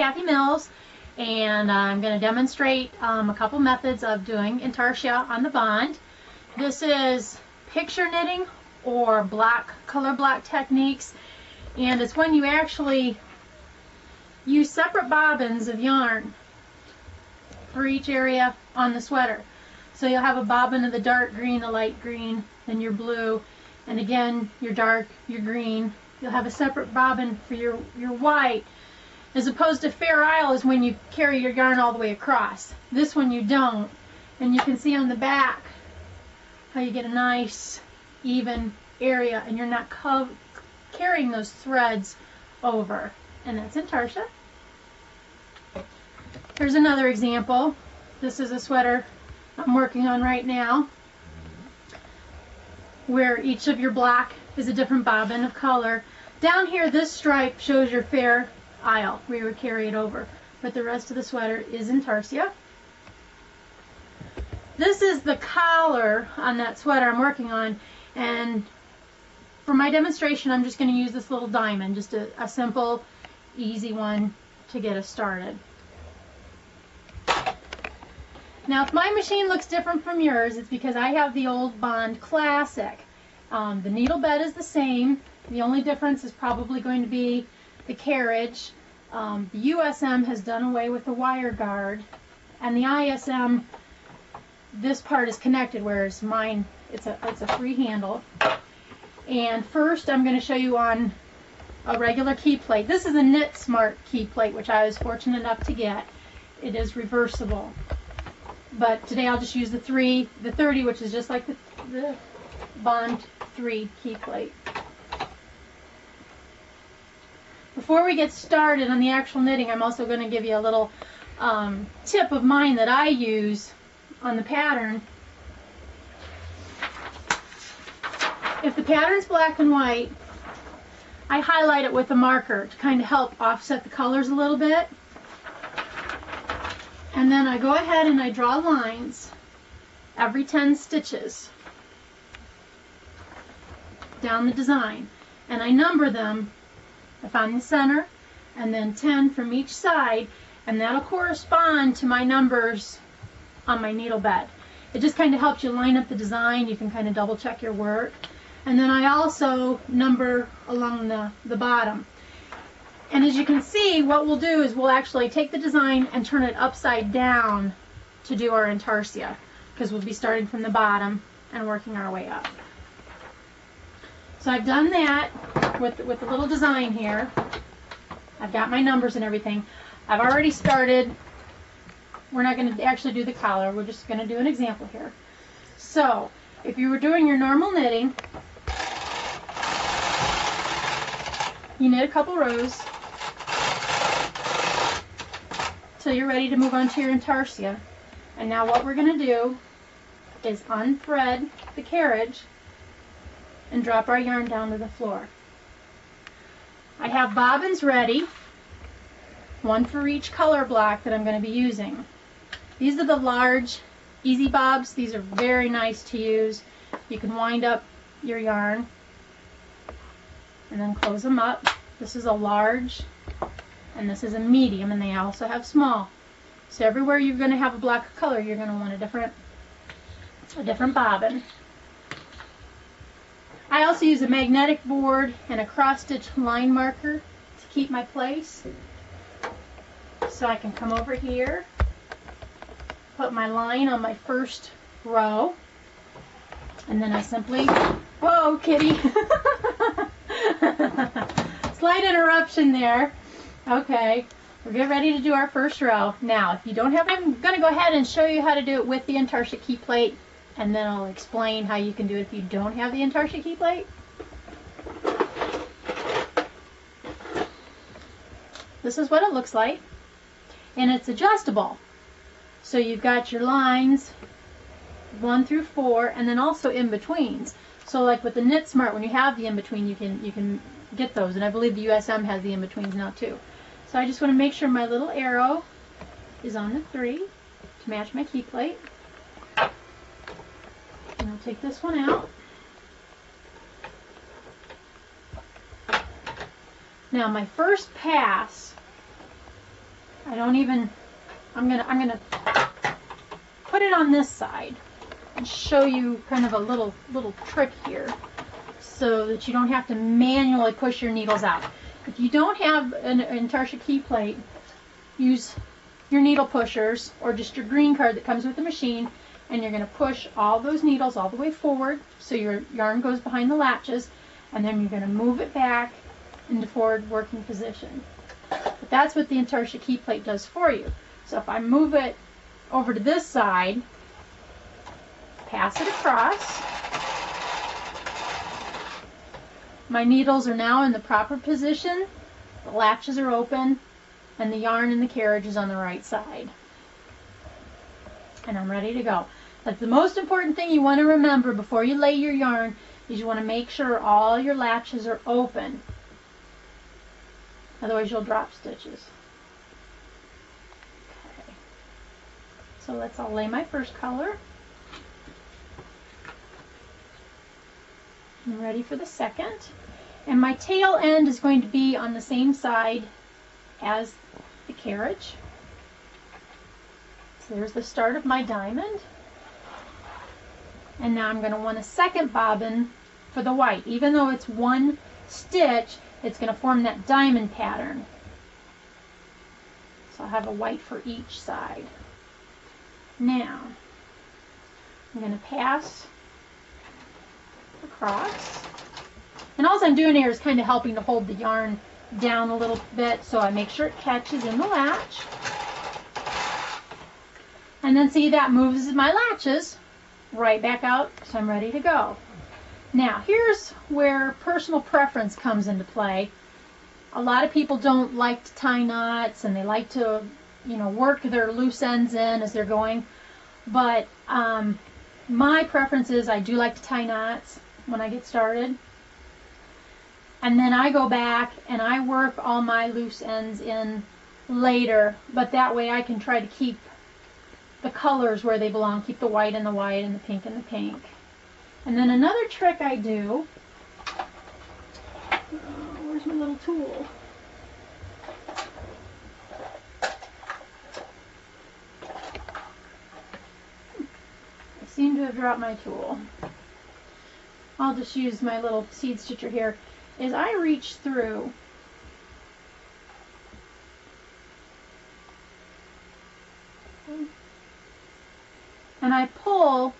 Kathy Mills, and I'm going to demonstrate a couple methods of doing Intarsia on the Bond. This is picture knitting or color block techniques, and it's when you actually use separate bobbins of yarn for each area on the sweater. So you'll have a bobbin of the dark green, the light green, then your blue, and again your dark, your green. You'll have a separate bobbin for your white, as opposed to Fair Isle is when you carry your yarn all the way across. This one you don't, and you can see on the back how you get a nice even area and you're not carrying those threads over. And that's Intarsia. Here's another example. This is a sweater I'm working on right now, where each of your black is a different bobbin of color. Down here, this stripe shows your Fair Isle, where you would carry it over, but the rest of the sweater is Intarsia. This is the collar on that sweater I'm working on, and for my demonstration I'm just going to use this little diamond, just a simple, easy one to get us started. Now, if my machine looks different from yours, it's because I have the old Bond Classic. The needle bed is the same. The only difference is probably going to be the carriage. The USM has done away with the wire guard, and the ISM, this part is connected, whereas mine, it's a free handle. And first I'm going to show you on a regular key plate. This is a Knit Smart key plate, which I was fortunate enough to get. It is reversible. But today I'll just use the 30, which is just like the Bond 3 key plate. Before we get started on the actual knitting, I'm also going to give you a little tip of mine that I use on the pattern. If the pattern's black and white, I highlight it with a marker to kind of help offset the colors a little bit. And then I go ahead and I draw lines every 10 stitches down the design. And I number them. I find the center, and then 10 from each side, and that'll correspond to my numbers on my needle bed. It just kind of helps you line up the design. You can kind of double check your work. And then I also number along the bottom. And as you can see, what we'll do is we'll actually take the design and turn it upside down to do our Intarsia, because we'll be starting from the bottom and working our way up. So I've done that with the little design here. I've got my numbers and everything. I've already started. We're not going to actually do the collar. We're just going to do an example here. So if you were doing your normal knitting, you knit a couple rows till you're ready to move on to your Intarsia. And now what we're going to do is unthread the carriage and drop our yarn down to the floor. I have bobbins ready, one for each color block that I'm going to be using. These are the large Easy Bobs. These are very nice to use. You can wind up your yarn and then close them up. This is a large and this is a medium, and they also have small. So everywhere you're going to have a block of color, you're going to want a different bobbin. I also use a magnetic board and a cross-stitch line marker to keep my place. So I can come over here, put my line on my first row, and then I simply, whoa, kitty. Slight interruption there. Okay, we're getting ready to do our first row. Now, if you don't have it, I'm going to go ahead and show you how to do it with the Intarsia key plate, and then I'll explain how you can do it if you don't have the Intarsia key plate. This is what it looks like, and it's adjustable. So you've got your lines 1 through 4, and then also in-betweens. So like with the Knit Smart, when you have the in-between, you can get those, and I believe the USM has the in-betweens now too. So I just want to make sure my little arrow is on the 3 to match my key plate. And I'll take this one out. Now my first pass I'm gonna put it on this side and show you kind of a little trick here so that you don't have to manually push your needles out. If you don't have an Intarsia key plate, use your needle pushers or just your green card that comes with the machine, and you're going to push all those needles all the way forward so your yarn goes behind the latches, and then you're going to move it back into forward working position. But that's what the Intarsia key plate does for you. So if I move it over to this side, pass it across, my needles are now in the proper position, the latches are open, and the yarn in the carriage is on the right side. And I'm ready to go. That's the most important thing you want to remember before you lay your yarn, is you want to make sure all your latches are open. Otherwise you'll drop stitches. Okay. So I'll lay my first color. I'm ready for the second. And my tail end is going to be on the same side as the carriage. So there's the start of my diamond. And now I'm going to want a second bobbin for the white. Even though it's one stitch, it's going to form that diamond pattern. So I'll have a white for each side. Now, I'm going to pass across. And all I'm doing here is kind of helping to hold the yarn down a little bit so I make sure it catches in the latch. And then see, that moves my latches right back out, so I'm ready to go. Now here's where personal preference comes into play. A lot of people don't like to tie knots, and they like to, work their loose ends in as they're going. But my preference is I do like to tie knots when I get started. And then I go back and I work all my loose ends in later, but that way I can try to keep the colors where they belong, keep the white in the white and the pink in the pink. And then another trick I do, where's my little tool? I seem to have dropped my tool. I'll just use my little seed stitcher here. Is I reach through and I pull